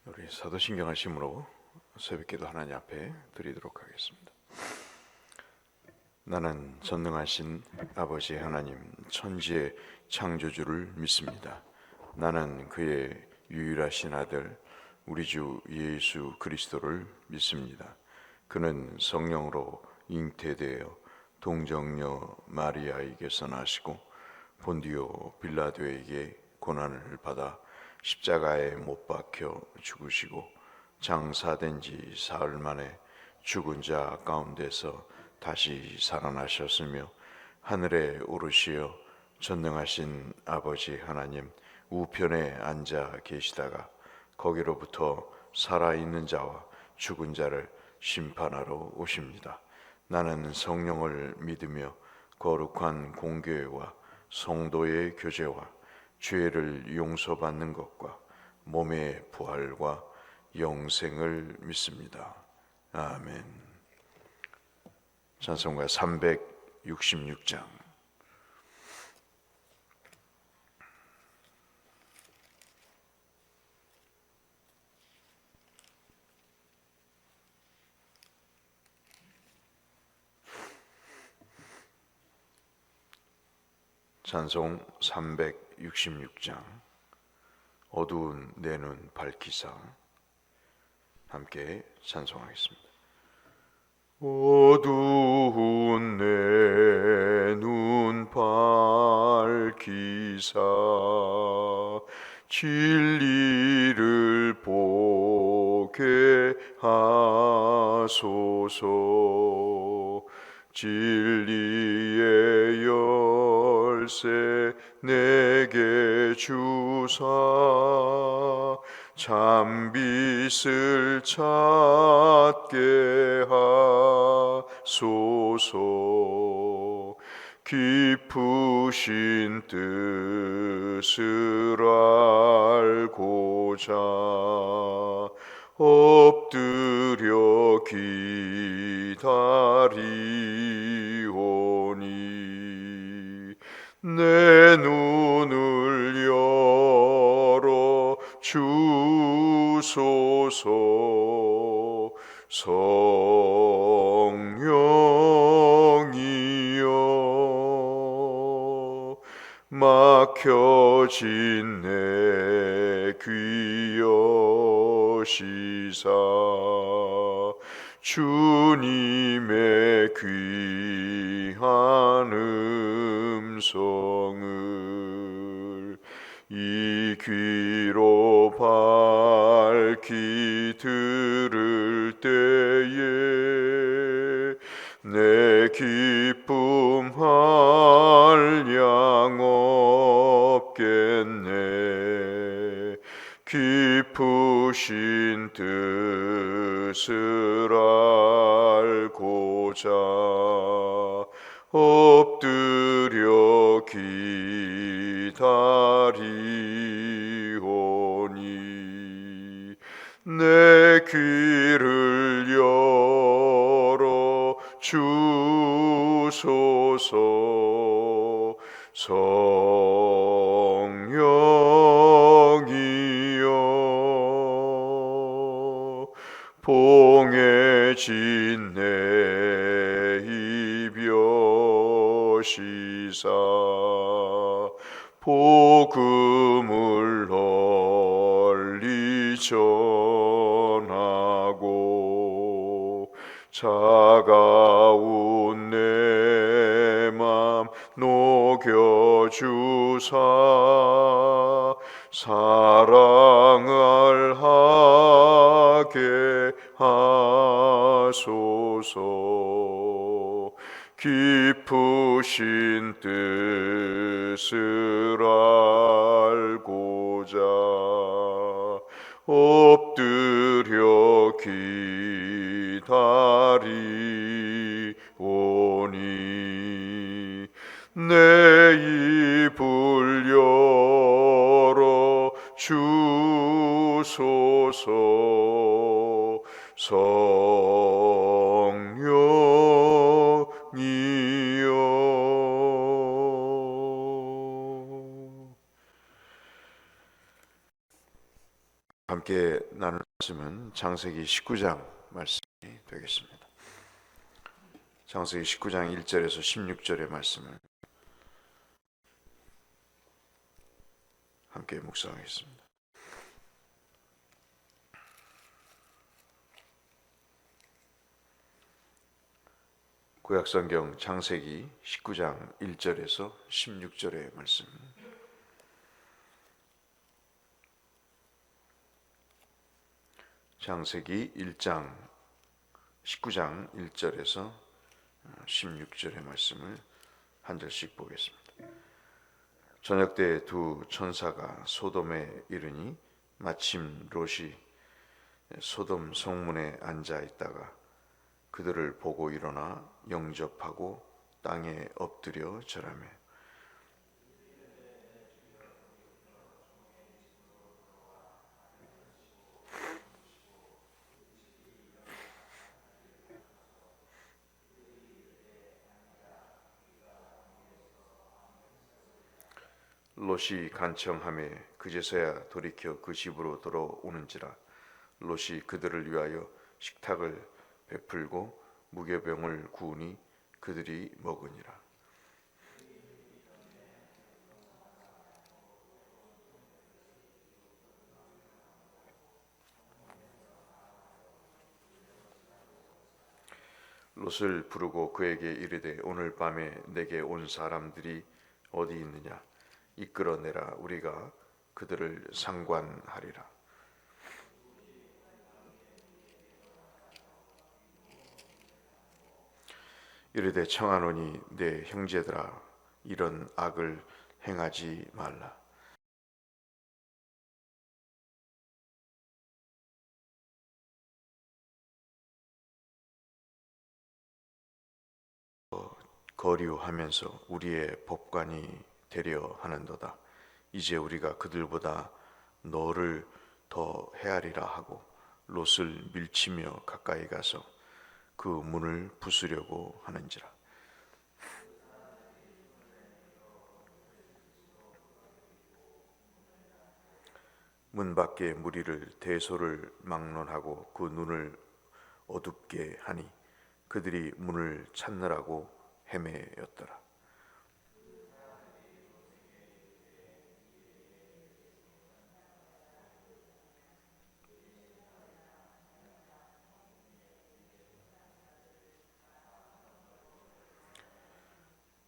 우리 사도신경 하심으로 새벽기도 하나님 앞에 드리도록 하겠습니다. 나는 전능하신 아버지 하나님 천지의 창조주를 믿습니다. 나는 그의 유일하신 아들 우리 주 예수 그리스도를 믿습니다. 그는 성령으로 잉태되어 동정녀 마리아에게서 나시고 본디오 빌라도에게 고난을 받아 십자가에 못 박혀 죽으시고 장사된 지 사흘 만에 죽은 자 가운데서 다시 살아나셨으며 하늘에 오르시어 전능하신 아버지 하나님 우편에 앉아 계시다가 거기로부터 살아있는 자와 죽은 자를 심판하러 오십니다. 나는 성령을 믿으며 거룩한 공교회와 성도의 교제와 죄를 용서받는 것과 몸의 부활과 영생을 믿습니다. 아멘. 찬송가 366장. 찬송 366장. 어두운 내 눈 밝히사. 함께 찬송하겠습니다. 어두운 내 눈 밝히사 진리를 보게 하소서. 진리의 열쇠 내게 주사 참빛을 찾게 하소서. 깊으신 뜻을 알고자 엎드려 기다리오니 내 눈을 열어 주소서. 성령이여 막혀진 내 귀 여시사 주님의 귀한 음성을 이 귀로 밝히 들을 때에 내 기쁨 한량 없겠네. 깊으신 뜻을 알고자 엎드려 기다리오니 내 귀를 열어 주소서. 성령이여 봉해진 내 입 여시사 복음을 널리 전하고 차가운 내 맘 녹여주사 사랑을 하게 하소서. 깊으신 뜻을 알고자 엎드려 기다리오니 내 입을 열어 주소서. 함께 나눌 말씀은 창세기 19장 말씀이 되겠습니다. 창세기 19장 1절에서 16절의 말씀을 함께 묵상하겠습니다. 구약성경 창세기 19장 1절에서 16절의 말씀. 창세기 19장 1절에서 16절의 말씀을 한 절씩 보겠습니다. 저녁 때 두 천사가 소돔에 이르니 마침 롯이 소돔 성문에 앉아 있다가 그들을 보고 일어나 영접하고 땅에 엎드려 절하며 롯이 간청하매 그제서야 돌이켜 그 집으로 돌아오는지라. 롯이 그들을 위하여 식탁을 베풀고 무교병을 구우니 그들이 먹으니라. 롯을 부르고 그에게 이르되 오늘 밤에 내게 온 사람들이 어디 있느냐 이끌어내라. 우리가 그들을 상관하리라. 이르되 청하노니 내 형제들아 이런 악을 행하지 말라. 거류하면서 우리의 법관이 되려 하는도다. 이제 우리가 그들보다 너를 더 헤아리라 하고 롯을 밀치며 가까이 가서 그 문을 부수려고 하는지라. 문 밖에 무리를 대소를 막론하고 그 눈을 어둡게 하니 그들이 문을 찾느라고 헤매였더라.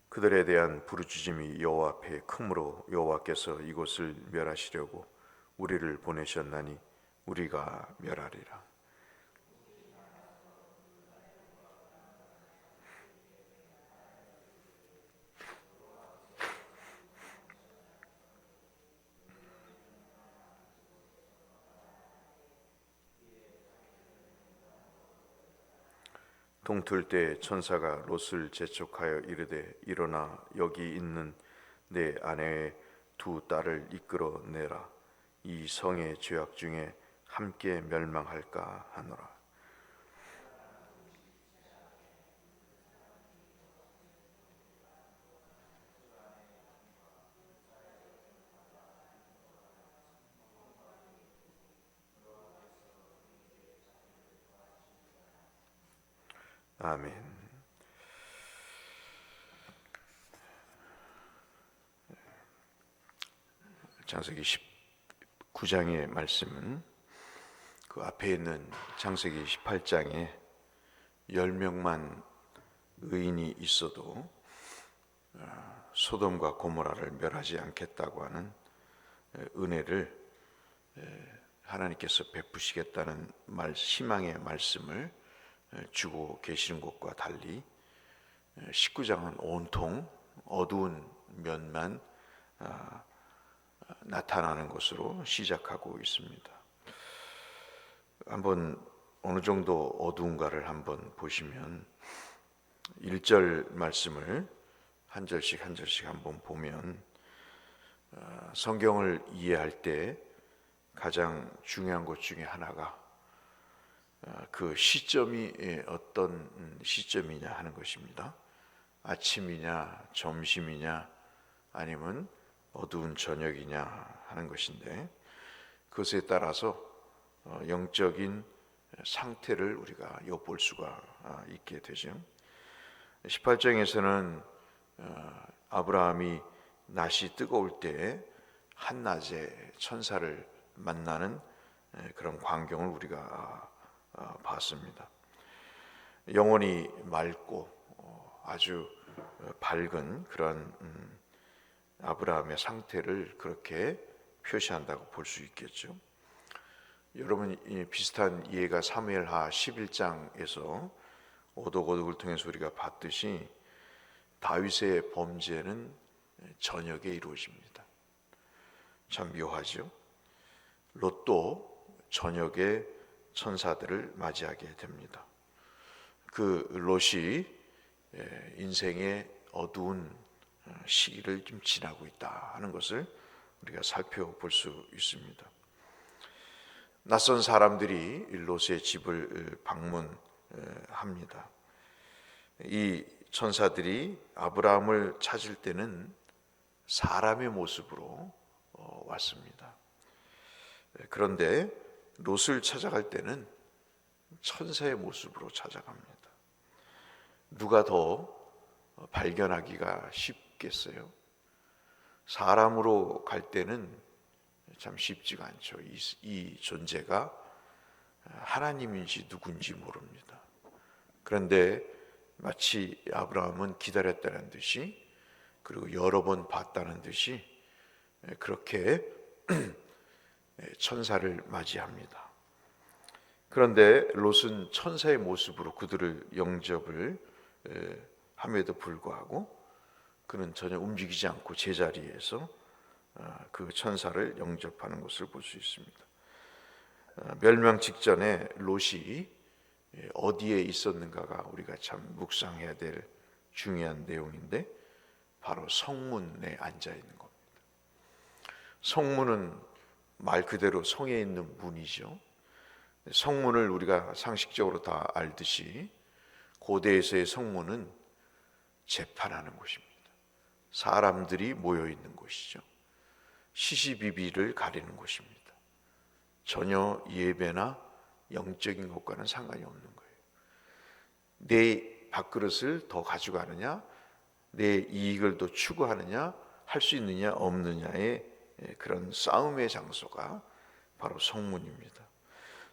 그들에 대한 부르짖음이 여호와 앞에 크므로 여호와께서 이곳을 멸하시려고 우리를 보내셨나니 우리가 멸하리라. 동틀 때 천사가 롯을 재촉하여 이르되 일어나 여기 있는 내 아내의 두 딸을 이끌어내라. 이 성의 죄악 중에 함께 멸망할까 하노라. 아멘. 창세기 19장의 말씀은 그 앞에 있는 창세기 18장에 10명만 의인이 있어도 소돔과 고모라를 멸하지 않겠다고 하는 은혜를 하나님께서 베푸시겠다는 희망의 말씀을 주고 계시는 것과 달리 19장은 온통 어두운 면만 나타나는 것으로 시작하고 있습니다. 한번 어느 정도 어두운가를 한번 보시면 1절 말씀을 한 절씩 한 절씩 한번 보면 성경을 이해할 때 가장 중요한 것 중에 하나가 그 시점이 어떤 시점이냐 하는 것입니다. 아침이냐 점심이냐 아니면 어두운 저녁이냐 하는 것인데 그것에 따라서 영적인 상태를 우리가 엿볼 수가 있게 되죠. 18장에서는 아브라함이 낮이 뜨거울 때 한낮에 천사를 만나는 그런 광경을 우리가 봤습니다. 영혼이 맑고 아주 밝은 그런 아브라함의 상태를 그렇게 표시한다고 볼 수 있겠죠. 여러분, 비슷한 이해가 사무엘하 11장에서 오독오독을 통해서 우리가 봤듯이 다윗의 범죄는 저녁에 이루어집니다. 참 묘하죠. 롯도 저녁에 천사들을 맞이하게 됩니다. 그 롯이 인생의 어두운 시기를 좀 지나고 있다 하는 것을 우리가 살펴볼 수 있습니다. 낯선 사람들이 롯의 집을 방문합니다. 이 천사들이 아브라함을 찾을 때는 사람의 모습으로 왔습니다. 그런데 롯을 찾아갈 때는 천사의 모습으로 찾아갑니다. 누가 더 발견하기가 쉽겠어요? 사람으로 갈 때는 참 쉽지가 않죠. 이 존재가 하나님인지 누군지 모릅니다. 그런데 마치 아브라함은 기다렸다는 듯이, 그리고 여러 번 봤다는 듯이 그렇게 천사를 맞이합니다. 그런데 롯은 천사의 모습으로 그들을 영접을 함에도 불구하고 그는 전혀 움직이지 않고 제자리에서 그 천사를 영접하는 것을 볼 수 있습니다. 멸망 직전에 롯이 어디에 있었는가가 우리가 참 묵상해야 될 중요한 내용인데, 바로 성문에 앉아 있는 겁니다. 성문은 말 그대로 성에 있는 문이죠. 성문을 우리가 상식적으로 다 알듯이 고대에서의 성문은 재판하는 곳입니다. 사람들이 모여 있는 곳이죠. 시시비비를 가리는 곳입니다. 전혀 예배나 영적인 것과는 상관이 없는 거예요. 내 밥그릇을 더 가져가느냐, 내 이익을 더 추구하느냐, 할 수 있느냐 없느냐의 그런 싸움의 장소가 바로 성문입니다.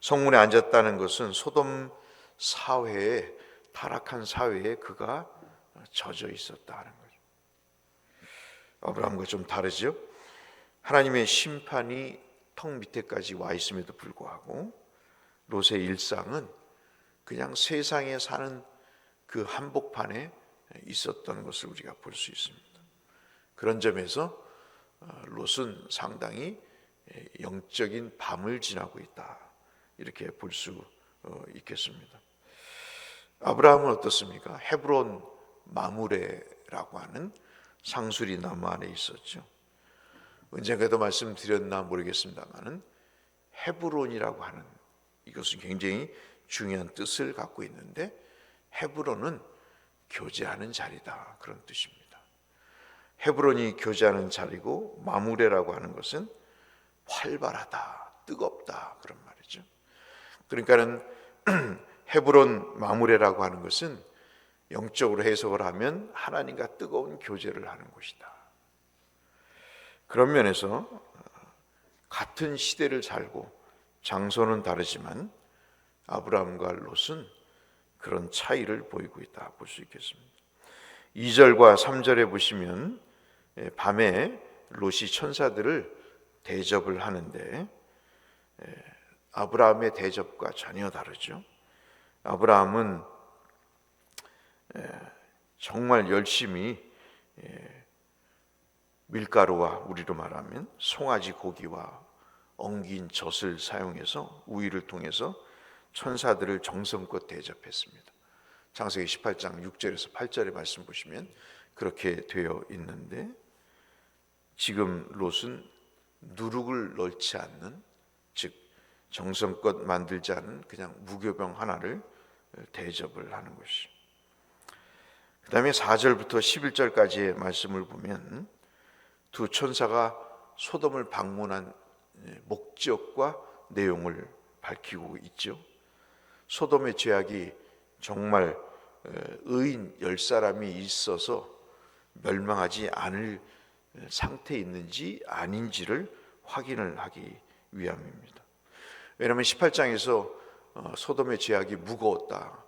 성문에 앉았다는 것은 소돔 사회에, 타락한 사회에 그가 젖어 있었다는 거죠. 아브라함과 좀 다르죠. 하나님의 심판이 턱 밑에까지 와 있음에도 불구하고 롯의 일상은 그냥 세상에 사는 그 한복판에 있었던 것을 우리가 볼 수 있습니다. 그런 점에서 롯은 상당히 영적인 밤을 지나고 있다, 이렇게 볼 수 있겠습니다. 아브라함은 어떻습니까? 헤브론 마므레라고 하는 상수리 나무 안에 있었죠. 언젠가도 말씀드렸나 모르겠습니다만은 헤브론이라고 하는 이것은 굉장히 중요한 뜻을 갖고 있는데, 헤브론은 교제하는 자리다, 그런 뜻입니다. 헤브론이 교제하는 자리고, 마므레라고 하는 것은 활발하다, 뜨겁다, 그런 말이죠. 그러니까는 헤브론 마므레라고 하는 것은 영적으로 해석을 하면 하나님과 뜨거운 교제를 하는 곳이다. 그런 면에서 같은 시대를 살고 장소는 다르지만 아브라함과 롯은 그런 차이를 보이고 있다 볼 수 있겠습니다. 2절과 3절에 보시면 밤에 롯이 천사들을 대접을 하는데 아브라함의 대접과 전혀 다르죠. 아브라함은 정말 열심히 밀가루와, 우리로 말하면 송아지 고기와 엉긴 젖을 사용해서 우유를 통해서 천사들을 정성껏 대접했습니다. 창세기 18장 6절에서 8절의 말씀 보시면 그렇게 되어 있는데, 지금 롯은 누룩을 넣지 않는, 즉 정성껏 만들지 않은 그냥 무교병 하나를 대접을 하는 것이. 그 다음에 4절부터 11절까지의 말씀을 보면 두 천사가 소돔을 방문한 목적과 내용을 밝히고 있죠. 소돔의 죄악이 정말 의인 10사람이 있어서 멸망하지 않을 상태에 있는지 아닌지를 확인을 하기 위함입니다. 왜냐하면 18장에서 소돔의 죄악이 무거웠다,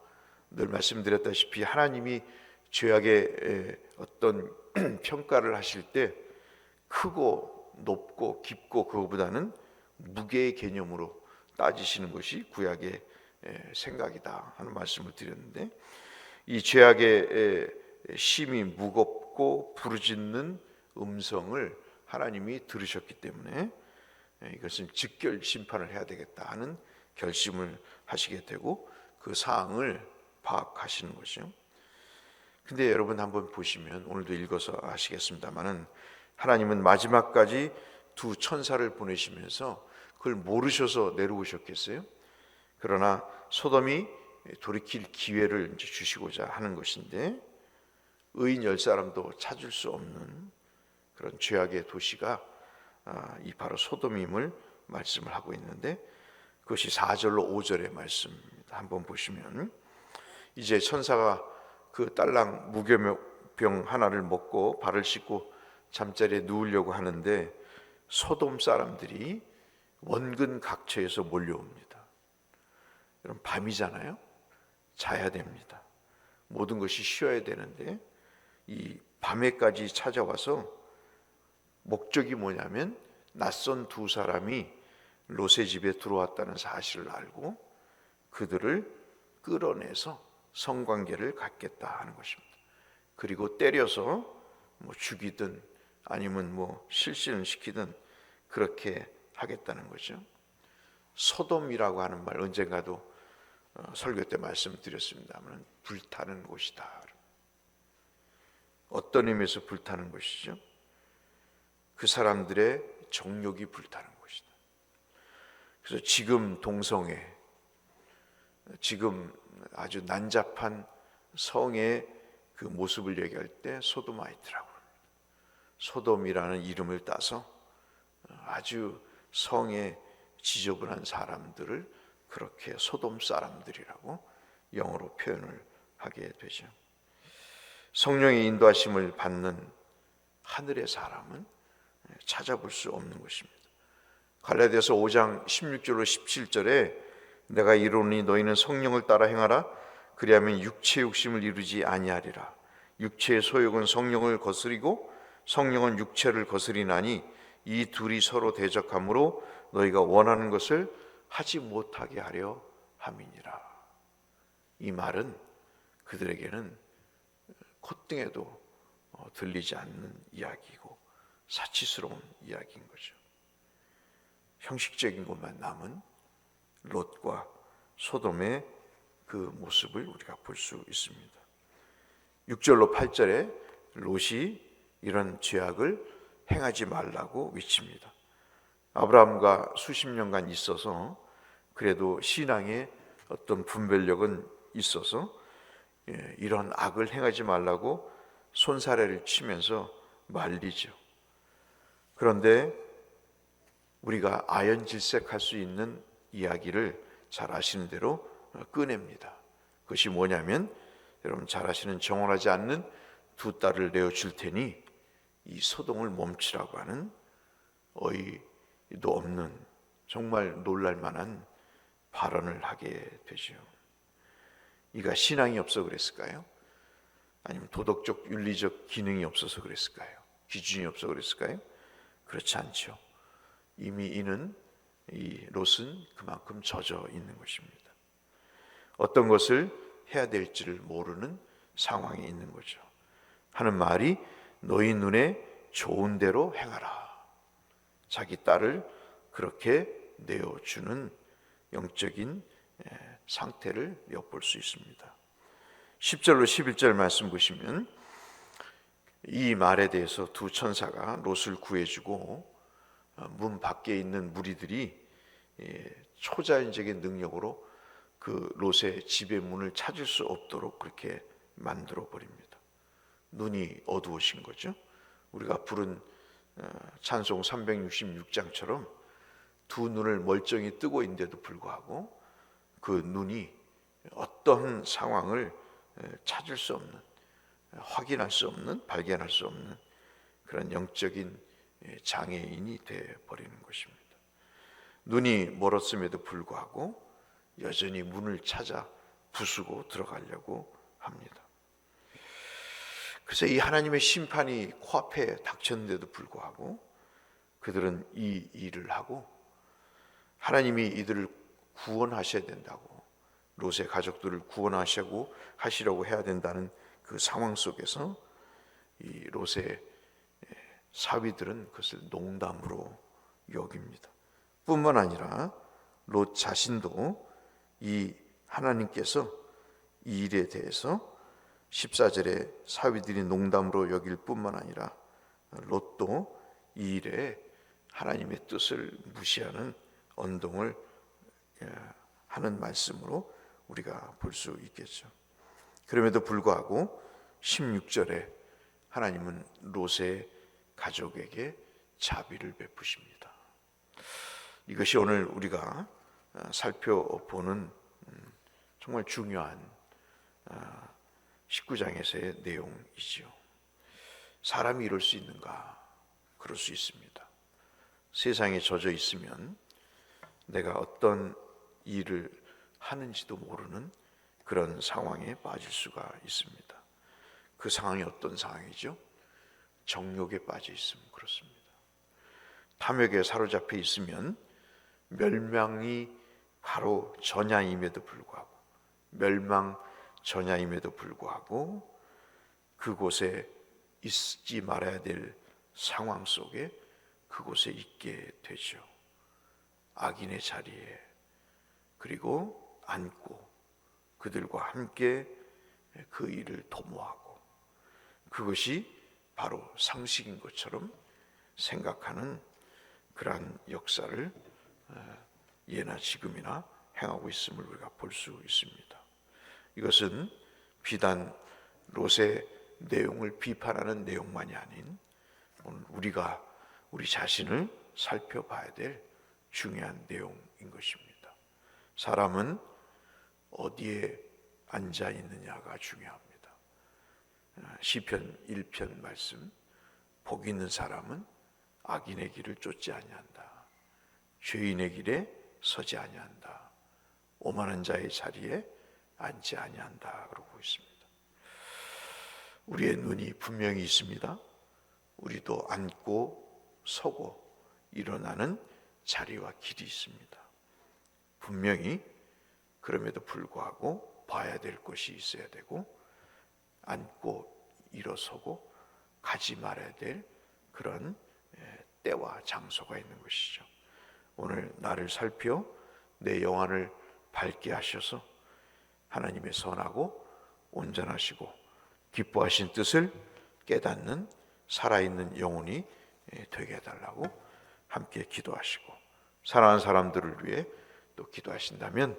늘 말씀드렸다시피 하나님이 죄악의 어떤 평가를 하실 때 크고 높고 깊고 그거보다는 무게의 개념으로 따지시는 것이 구약의 생각이다 하는 말씀을 드렸는데, 이 죄악의 심이 무겁고 부르짖는 음성을 하나님이 들으셨기 때문에 이것은 즉결 심판을 해야 되겠다 하는 결심을 하시게 되고 그 사항을 파악하시는 거죠. 근데 여러분 한번 보시면, 오늘도 읽어서 아시겠습니다만은, 하나님은 마지막까지 두 천사를 보내시면서 그걸 모르셔서 내려오셨겠어요? 그러나 소돔이 돌이킬 기회를 이제 주시고자 하는 것인데, 의인 10사람도 찾을 수 없는 그런 죄악의 도시가 이 바로 소돔임을 말씀을 하고 있는데, 그것이 4절로 5절의 말씀입니다. 한번 보시면, 이제 천사가 그 딸랑 무교병 하나를 먹고 발을 씻고 잠자리에 누우려고 하는데 소돔 사람들이 원근 각처에서 몰려옵니다. 여러분, 밤이잖아요. 자야 됩니다. 모든 것이 쉬어야 되는데 이 밤에까지 찾아와서 목적이 뭐냐면, 낯선 두 사람이 롯의 집에 들어왔다는 사실을 알고 그들을 끌어내서 성관계를 갖겠다 하는 것입니다. 그리고 때려서 죽이든 아니면 실신을 시키든 그렇게 하겠다는 거죠. 소돔이라고 하는 말 언젠가도 설교 때 말씀드렸습니다만, 불타는 곳이다. 어떤 의미에서 불타는 것이죠? 그 사람들의 정욕이 불타는 것이다. 그래서 지금 동성애, 지금 아주 난잡한 성의 그 모습을 얘기할 때 소도마이트라고 합니다. 소돔이라는 이름을 따서 아주 성의 지저분한 사람들을 그렇게 소돔 사람들이라고 영어로 표현을 하게 되죠. 성령의 인도하심을 받는 하늘의 사람은 찾아볼 수 없는 것입니다. 갈라디아서 5장 16절로 17절에 내가 이르노니 너희는 성령을 따라 행하라. 그리하면 육체의 욕심을 이루지 아니하리라. 육체의 소욕은 성령을 거스리고 성령은 육체를 거스리나니 이 둘이 서로 대적하므로 너희가 원하는 것을 하지 못하게 하려 함이니라. 이 말은 그들에게는 콧등에도 들리지 않는 이야기고 사치스러운 이야기인 거죠. 형식적인 것만 남은 롯과 소돔의 그 모습을 우리가 볼 수 있습니다. 6절로 8절에 롯이 이런 죄악을 행하지 말라고 외칩니다. 아브라함과 수십 년간 있어서 그래도 신앙의 어떤 분별력은 있어서 이런 악을 행하지 말라고 손사래를 치면서 말리죠. 그런데 우리가 아연질색할 수 있는 이야기를 잘 아시는 대로 꺼냅니다. 그것이 뭐냐면, 여러분 잘 아시는 정원하지 않는 두 딸을 내어줄 테니 이 소돔을 멈추라고 하는 어이도 없는 정말 놀랄만한 발언을 하게 되죠. 이가 신앙이 없어 그랬을까요? 아니면 도덕적 윤리적 기능이 없어서 그랬을까요? 기준이 없어 그랬을까요? 그렇지 않죠. 이미 이는 이 롯은 그만큼 젖어 있는 것입니다. 어떤 것을 해야 될지를 모르는 상황에 있는 거죠. 하는 말이 너희 눈에 좋은 대로 행하라. 자기 딸을 그렇게 내어주는 영적인 상태를 엿볼 수 있습니다. 10절로 11절 말씀 보시면 이 말에 대해서 두 천사가 롯을 구해주고 문 밖에 있는 무리들이 초자연적인 능력으로 그 롯의 집의 문을 찾을 수 없도록 그렇게 만들어 버립니다. 눈이 어두워진 거죠. 우리가 부른 찬송 366장처럼 두 눈을 멀쩡히 뜨고 있는데도 불구하고 그 눈이 어떤 상황을 찾을 수 없는, 확인할 수 없는, 발견할 수 없는 그런 영적인 장애인이 되어버리는 것입니다. 눈이 멀었음에도 불구하고 여전히 문을 찾아 부수고 들어가려고 합니다. 그래서 이 하나님의 심판이 코앞에 닥쳤는데도 불구하고 그들은 이 일을 하고 하나님이 이들을 구원하셔야 된다고, 롯의 가족들을 구원하시려고 해야 된다는 그 상황 속에서 이 롯의 사위들은 그것을 농담으로 여깁니다. 뿐만 아니라 롯 자신도 이 하나님께서 이 일에 대해서 14절에 사위들이 농담으로 여길 뿐만 아니라 롯도 이 일에 하나님의 뜻을 무시하는 언동을 하는 말씀으로 우리가 볼 수 있겠죠. 그럼에도 불구하고 16절에 하나님은 롯의 가족에게 자비를 베푸십니다. 이것이 오늘 우리가 살펴보는 정말 중요한 19장에서의 내용이지요. 사람이 이럴 수 있는가? 그럴 수 있습니다. 세상에 젖어 있으면 내가 어떤 일을 하는지도 모르는 그런 상황에 빠질 수가 있습니다. 그 상황이 어떤 상황이죠? 정욕에 빠져 있으면 그렇습니다. 탐욕에 사로잡혀 있으면 멸망이 바로 전야임에도 불구하고, 멸망 전야임에도 불구하고 그곳에 있지 말아야 될 상황 속에 그곳에 있게 되죠. 악인의 자리에, 그리고 앉고 그들과 함께 그 일을 도모하고, 그것이 바로 상식인 것처럼 생각하는 그러한 역사를 예나 지금이나 행하고 있음을 우리가 볼 수 있습니다. 이것은 비단 롯의 내용을 비판하는 내용만이 아닌 우리가 우리 자신을 살펴봐야 될 중요한 내용인 것입니다. 사람은 어디에 앉아 있느냐가 중요합니다. 시편 1편 말씀, 복 있는 사람은 악인의 길을 쫓지 아니한다. 죄인의 길에 서지 아니한다. 오만한 자의 자리에 앉지 아니한다. 그러고 있습니다. 우리의 눈이 분명히 있습니다. 우리도 앉고 서고 일어나는 자리와 길이 있습니다. 분명히 그럼에도 불구하고 봐야 될 것이 있어야 되고, 앉고 일어서고 가지 말아야 될 그런 때와 장소가 있는 것이죠. 오늘 나를 살펴 내 영안을 밝게 하셔서 하나님의 선하고 온전하시고 기뻐하신 뜻을 깨닫는 살아있는 영혼이 되게 해달라고 함께 기도하시고, 사랑하는 사람들을 위해 또 기도하신다면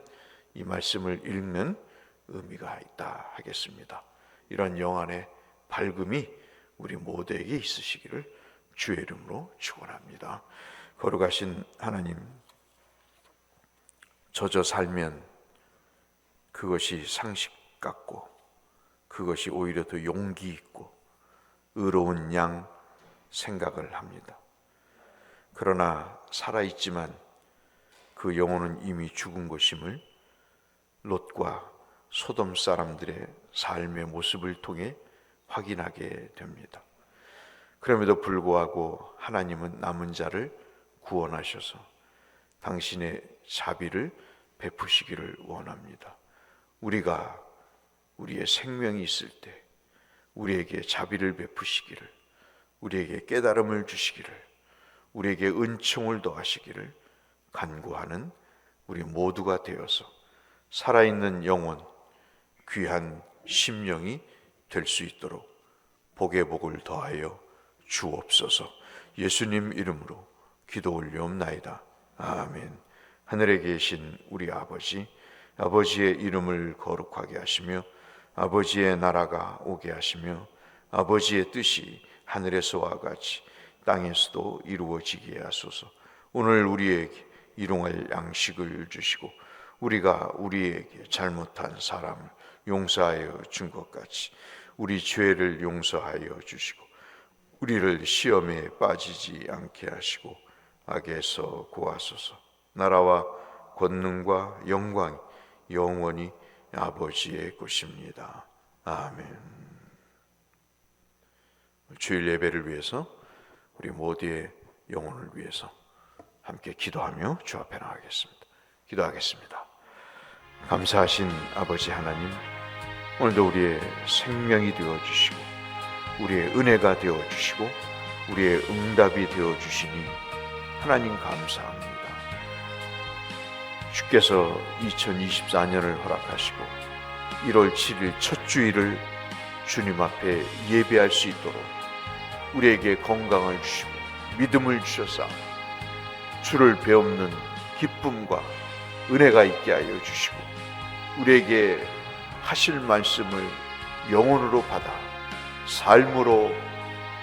이 말씀을 읽는 의미가 있다 하겠습니다. 이런 영안의 밝음이 우리 모두에게 있으시기를 주의 이름으로 축원합니다. 거룩하신 하나님, 젖어 살면 그것이 상식 같고 그것이 오히려 더 용기 있고 의로운 양 생각을 합니다. 그러나 살아있지만 그 영혼은 이미 죽은 것임을 롯과 소돔 사람들의 삶의 모습을 통해 확인하게 됩니다. 그럼에도 불구하고 하나님은 남은 자를 구원하셔서 당신의 자비를 베푸시기를 원합니다. 우리가 우리의 생명이 있을 때 우리에게 자비를 베푸시기를, 우리에게 깨달음을 주시기를, 우리에게 은총을 더하시기를 간구하는 우리 모두가 되어서 살아있는 영혼, 귀한 심령이 될 수 있도록 복의 복을 더하여 주옵소서. 예수님 이름으로 기도 올려옵나이다. 아멘. 하늘에 계신 우리 아버지, 아버지의 이름을 거룩하게 하시며 아버지의 나라가 오게 하시며 아버지의 뜻이 하늘에서와 같이 땅에서도 이루어지게 하소서. 오늘 우리에게 일용할 양식을 주시고 우리가 우리에게 잘못한 사람을 용서하여 준 것 같이 우리 죄를 용서하여 주시고 우리를 시험에 빠지지 않게 하시고 악에서 구하소서. 나라와 권능과 영광이 영원히 아버지의 것입니다. 아멘. 주일 예배를 위해서 우리 모두의 영혼을 위해서 함께 기도하며 주 앞에 나가겠습니다. 기도하겠습니다. 감사하신 아버지 하나님, 오늘도 우리의 생명이 되어주시고 우리의 은혜가 되어주시고 우리의 응답이 되어주시니 하나님 감사합니다. 주께서 2024년을 허락하시고 1월 7일 첫 주일을 주님 앞에 예배할 수 있도록 우리에게 건강을 주시고 믿음을 주셔서 주를 배우는 기쁨과 은혜가 있게 하여 주시고 우리에게 하실 말씀을 영혼으로 받아 삶으로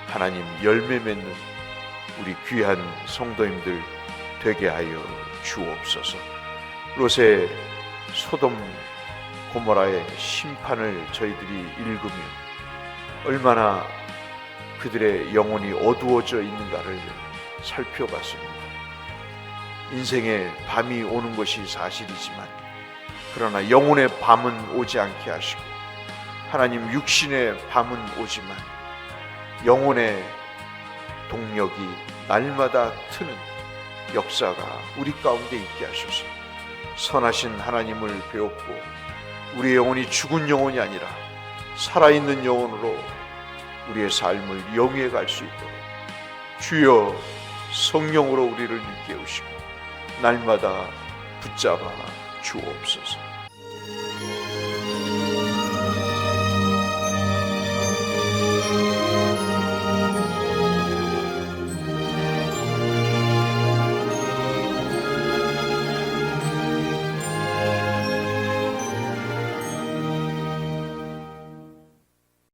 하나님 열매 맺는 우리 귀한 성도님들 되게 하여 주옵소서. 롯의 소돔 고모라의 심판을 저희들이 읽으며 얼마나 그들의 영혼이 어두워져 있는가를 살펴봤습니다. 인생에 밤이 오는 것이 사실이지만 그러나 영혼의 밤은 오지 않게 하시고 하나님 육신의 밤은 오지만 영혼의 동력이 날마다 트는 역사가 우리 가운데 있게 하셔서 선하신 하나님을 배웠고 우리의 영혼이 죽은 영혼이 아니라 살아있는 영혼으로 우리의 삶을 영위해 갈 수 있도록 주여 성령으로 우리를 일깨우시고 날마다 붙잡아 주옵소서.